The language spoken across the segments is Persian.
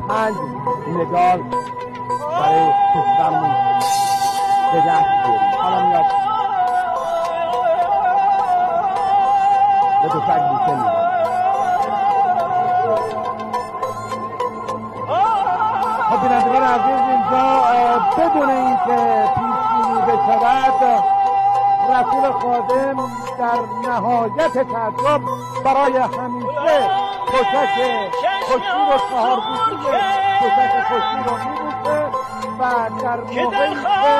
5 مدال برای کشورمون به دست بیاریم. حالا میاد به تفنگ بوسه میده. خب بینندگان عزیز، اینجا بدون اینکه پیش‌بینی بشود رسول خادم در نهایت تعجب برای همیشه کشک خشکی و چهارگوشی کشک خشکی رو می‌بوسه و در موقعی که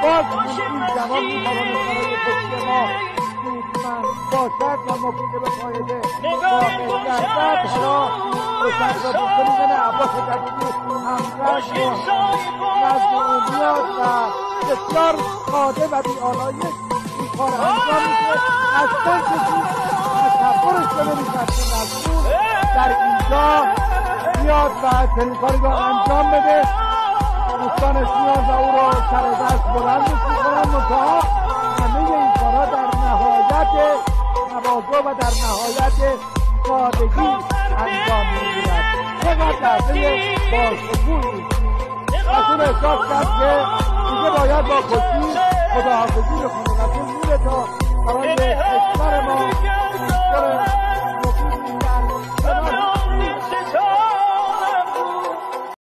باز این جوان می‌تواند برای خشکی ما سودمند باشد و مفید به فایده واقع گردد، حالا کشک را بوسه می‌زنه. عباس جلیلی همرنگ و نزد او میاد و بسیار ساده و بی‌آلایش این کار انجام میده. اصلا کسی تصورش رو نمی‌کرد که رسول در اینجا میاد و چنین کاری رو انجام بده. دوستانش میان و او رو سر دست بلندش میکنن، منتها همه این کارها در نهایت تواضع و در نهایت سادگی انجام میگیرد. چقدر لحظه باشکوهی رسول احساس کرد که دیگه باید با خوشی خداحافظی بکنه. رسول میره تا